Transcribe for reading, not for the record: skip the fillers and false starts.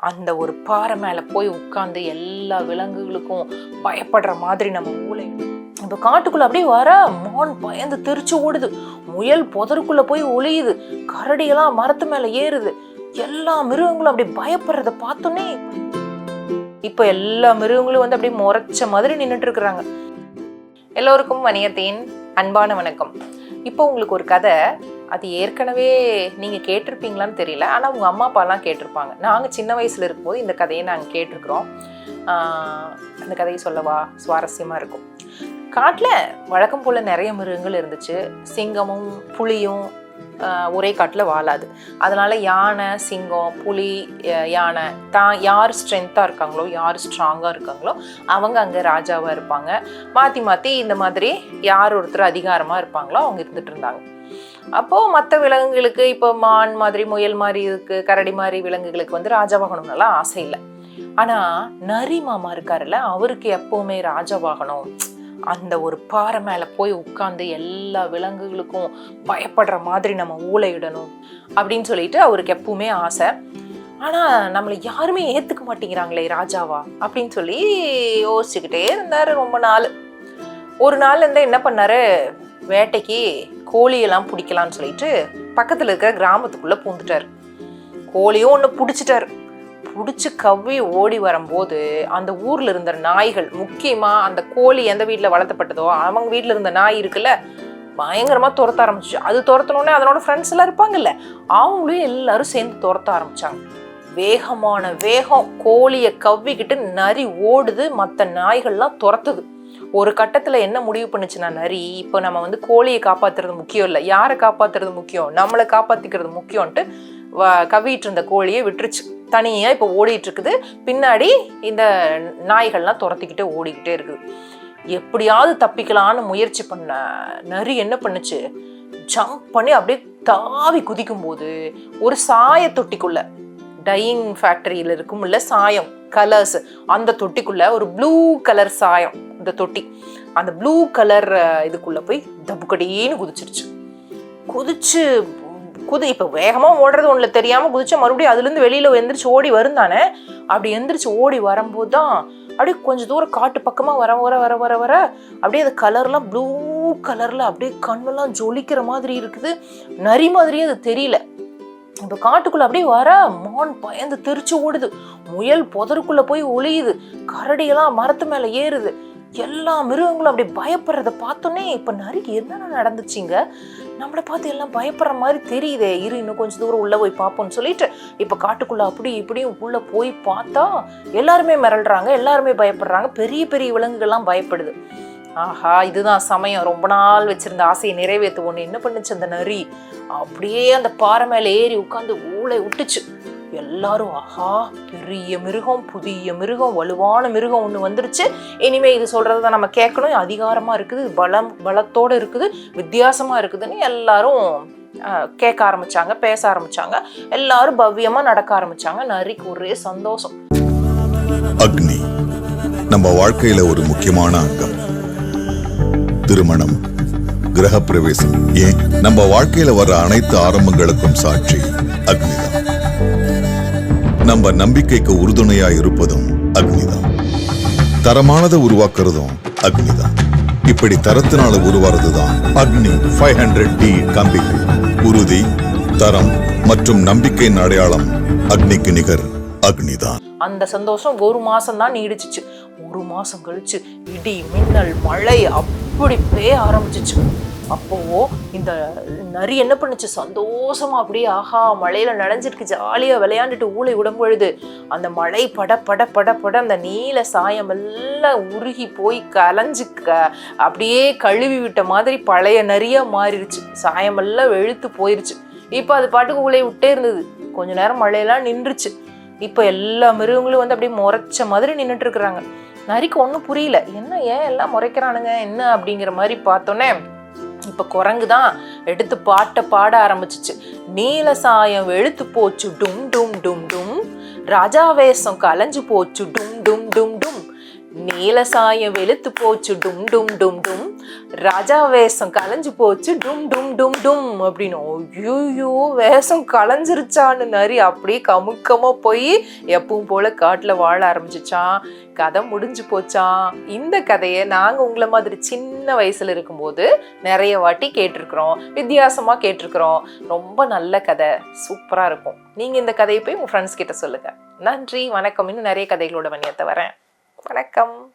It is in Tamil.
அந்த ஒரு பாறை மேலே போய் உட்காந்து எல்லா விலங்குகளுக்கும் பயப்படுற மாதிரி நம்ம ஊழல். இப்போ காட்டுக்குள்ள அப்படியே வர மான் பயந்து தெரிச்சு ஓடுது, முயல் புதருக்குள்ள போய் ஒளியுது, கரடியெல்லாம் மரத்து மேலே ஏறுது, எல்லா மிருகங்களும் அப்படி பயப்படுறத பார்த்தோன்னே இப்போ எல்லா மிருகங்களும் வந்து அப்படியே முறைச்ச மாதிரி நின்றுட்டு இருக்கிறாங்க. எல்லோருக்கும் வணிகத்தின் அன்பான வணக்கம். இப்போ உங்களுக்கு ஒரு கதை, அது ஏற்கனவே நீங்கள் கேட்டிருப்பீங்களான்னு தெரியல, ஆனால் உங்கள் அம்மா அப்பாலாம் கேட்டிருப்பாங்க. நாங்கள் சின்ன வயசில் இருக்கும்போது இந்த கதையை நாங்கள் கேட்டிருக்கிறோம். அந்த கதையை சொல்லவா? சுவாரஸ்யமாக இருக்கும். காட்டில் வழக்கம் போல் நிறைய மிருகங்கள் இருந்துச்சு. சிங்கமும் புலியும் ஒரே காட்டில் வாழாது. அதனால் யானை, சிங்கம், புலி, யானை யார் ஸ்ட்ரென்த்தாக இருக்காங்களோ, யார் ஸ்ட்ராங்காக இருக்காங்களோ அவங்க அங்கே ராஜாவாக இருப்பாங்க. மாற்றி மாற்றி இந்த மாதிரி யார் ஒருத்தர் அதிகாரமாக இருப்பாங்களோ அவங்க இருந்துட்டு இருந்தாங்க. அப்போது மற்ற விலங்குகளுக்கு இப்போ மான் மாதிரி, முயல் மாதிரி இருக்குது, கரடி மாதிரி விலங்குகளுக்கு வந்து ராஜாவாகணும்னாலாம் ஆசை இல்லை. ஆனால் நரி மாமா இருக்காருல்ல, அவருக்கு எப்போவுமே ராஜாவாகணும், அந்த ஒரு பாறை மேலே போய் உட்காந்து எல்லா விலங்குகளுக்கும் பயப்படுற மாதிரி நம்ம ஊழையிடணும் அப்படின்னு சொல்லிட்டு அவருக்கு எப்பவுமே ஆசை. ஆனால் நம்மளை யாருமே ஏற்றுக்க மாட்டேங்கிறாங்களே ராஜாவா அப்படின்னு சொல்லி யோசிச்சுக்கிட்டே இருந்தார் ரொம்ப நாள். ஒரு நாள் இருந்தால் என்ன பண்ணாரு, வேட்டைக்கு கோழியெல்லாம் பிடிக்கலான்னு சொல்லிட்டு பக்கத்தில் இருக்கிற கிராமத்துக்குள்ளே பூந்துட்டார். கோழியும் ஒன்று பிடிச்சிட்டார். பிடிச்சி கவ்வி ஓடி வரும்போது அந்த ஊரில் இருந்த நாய்கள், முக்கியமாக அந்த கோழி எந்த வீட்டில் வளர்த்தப்பட்டதோ அவங்க வீட்டில் இருந்த நாய் இருக்குல்ல, பயங்கரமாக துரத்த ஆரம்பிச்சு. அது துரத்தணுன்னே அதனோட ஃப்ரெண்ட்ஸ் எல்லாம் இருப்பாங்கல்ல, அவங்களையும் எல்லாரும் சேர்ந்து துரத்த ஆரம்பித்தாங்க. வேகமான வேகம், கோழியை கவ்விக்கிட்டு நரி ஓடுது, மற்ற நாய்கள்லாம் துரத்துது. ஒரு கட்டத்தில் என்ன முடிவு பண்ணுச்சுன்னா நரி, இப்போ நம்ம வந்து கோழியை காப்பாற்றுறது முக்கியம் இல்லை, யாரை காப்பாற்றுறது முக்கியம், நம்மளை காப்பாற்றிக்கிறது முக்கியம்ன்ட்டு கவ்விட்டு இருந்த கோழியை விட்டுருச்சு. தனியாக இப்போ ஓடிட்டு இருக்குது. பின்னாடி இந்த நாய்கள்லாம் துரத்திக்கிட்டே ஓடிக்கிட்டே இருக்குது. எப்படியாவது தப்பிக்கலான்னு முயற்சி பண்ண நரி என்ன பண்ணுச்சு, ஜம்ப் பண்ணி அப்படியே தாவி குதிக்கும்போது ஒரு சாய தொட்டிக்குள்ள, டையிங் ஃபேக்டரியில் இருக்கும் இல்லை சாயம் கலர்ஸ், அந்த தொட்டிக்குள்ள ஒரு ப்ளூ கலர் சாயம், இந்த தொட்டி, அந்த ப்ளூ கலர் இதுக்குள்ள போய் தப்புக்கடின்னு குதிச்சிருச்சு. இப்போ வேகமாக ஓடுறது ஒன்றில் தெரியாமல் குதிச்சா மறுபடியும் அதுலேருந்து வெளியில் எந்திரிச்சு ஓடி வரும் தானே. அப்படி எந்திரிச்சு ஓடி வரும்போது தான் அப்படியே கொஞ்சம் தூரம் காட்டு பக்கமாக வர வர வர வர வர அப்படியே அது கலர்லாம் ப்ளூ கலரில் அப்படியே கண்ணெல்லாம் ஜொலிக்கிற மாதிரி இருக்குது. நரி மாதிரியே அது தெரியல. இப்போ காட்டுக்குள்ளே அப்படியே வர மான் பயந்து தெரிச்சு ஓடுது, முயல் புதருக்குள்ளே போய் ஒளியுது, கரடியெல்லாம் மரத்து மேலே ஏறுது, எல்லா மிருகங்களும் அப்படி பயப்படுறத பார்த்தோன்னே இப்போ நரிக்கு என்னென்ன நடந்துச்சுங்க, நம்மளை பார்த்து எல்லாம் பயப்படுற மாதிரி தெரியுதே, இன்னும் கொஞ்சம் தூரம் உள்ளே போய் பார்ப்போம்னு சொல்லிட்டு இப்போ காட்டுக்குள்ளே அப்படி இப்படியும் உள்ளே போய் பார்த்தா எல்லாருமே மிரள்றாங்க, எல்லாருமே பயப்படுறாங்க, பெரிய பெரிய விலங்குகள்லாம் பயப்படுது. ஆஹா, இதுதான் சமயம், ரொம்ப நாள் வச்சிருந்த ஆசையை நிறைவேற்றுவோன்னு என்ன பண்ணுச்சு அந்த நரி, அப்படியே அந்த பாறை மேலே ஏறி உட்காந்து ஊளை விட்டுச்சு. எல்லாரும் ஆஹா, பெரிய மிருகம், புதிய மிருகம், வலுவான மிருகம் ஒன்று வந்துருச்சு, இனிமே இது சொல்றத நம்ம கேட்கணும், அதிகாரமா இருக்குது, பலத்தோட இருக்குது, வித்தியாசமா இருக்குதுன்னு எல்லாரும் கேட்க ஆரம்பிச்சாங்க, பேச ஆரம்பிச்சாங்க, எல்லாரும் பவ்யமா நடக்க ஆரம்பிச்சாங்க. நரிக்கு ஒரே சந்தோஷம். அக்னி நம்ம வாழ்க்கையில ஒரு முக்கியமான அங்கம். திருமணம், கிரகப்பிரவேசம், ஏன் நம்ம வாழ்க்கையில வர்ற அனைத்து ஆரம்பங்களுக்கும் சாட்சி அக்னிதான். நம்ம நம்பிக்கைக்கு உறுதுணையா இருப்பதும் அக்னிதான். தரமானதை உருவாக்குறதும் அக்னிதான். இப்படி தரத்தினால உருவாறதுதான் அக்னி 500D கம்பிகள். உறுதி, தரம் மற்றும் நம்பிக்கையின் அடையாளம் அக்னிக்கு நிகர் அக்னிதான். அந்த சந்தோஷம் ஒரு மாசம் தான் நீடிச்சிச்சு. ஒரு மாசம் கழிச்சு இடி, மின்னல், மழை அப்படி பெய்ய ஆரம்பிச்சிச்சு. அப்போ இந்த நரி என்ன பண்ணுச்சு, சந்தோஷமா அப்படியே ஆஹா மழையில நனைஞ்சிருக்கு, ஜாலியா விளையாண்டுட்டு ஊளை விடும் பொழுது அந்த மழை பட பட பட பட அந்த நீல சாயம் எல்லாம் உருகி போய் கலைஞ்சு அப்படியே கழுவி விட்ட மாதிரி பழைய நரியா மாறிடுச்சு. சாயமெல்லாம் வெளுத்து போயிருச்சு. இப்போ அது பாட்டுக்கு ஊளை விட்டே இருந்தது. கொஞ்ச நேரம் மழையெல்லாம் நின்றுச்சு. இப்போ எல்லா மிருகங்களும் வந்து அப்படியே முறைச்ச மாதிரி நின்றுட்டு இருக்கிறாங்க. நரிக்கு ஒன்றும் புரியல, என்ன ஏன் எல்லாம் முறைக்கிறானுங்க என்ன அப்படிங்கிற மாதிரி பார்த்தோன்னே இப்போ குரங்கு தான் எடுத்து பாட்டை பாட ஆரம்பிச்சிச்சு. நீல சாயம் வெளுத்து போச்சு டும் டும் டும் டும், ராஜாவேசம் கலைஞ்சு போச்சு டும் டும் டும் டும், நீல சாயம் வெளுத்து போச்சு டும் டும் டும் டும், ராஜா வேஷம் கலைஞ்சு போச்சு, டும் டும் டும் டும் அப்படின்னு. ஐயோ வேஷம் கலைஞ்சிருச்சான்னு நரி அப்படியே கமுக்கமா போய் எப்பவும் போல காட்டுல வாழ ஆரம்பிச்சிச்சான். கதை முடிஞ்சு போச்சான். இந்த கதையை நாங்க உங்களை மாதிரி சின்ன வயசுல இருக்கும்போது நிறைய வாட்டி கேட்டிருக்கிறோம், வித்தியாசமா கேட்டிருக்கிறோம். ரொம்ப நல்ல கதை, சூப்பரா இருக்கும். நீங்க இந்த கதையை போய் உங்க ஃப்ரெண்ட்ஸ் கிட்ட சொல்லுங்க. நன்றி, வணக்கம். இன்னும் நிறைய கதைகளோட வணியத்தை வரேன். வணக்கம்.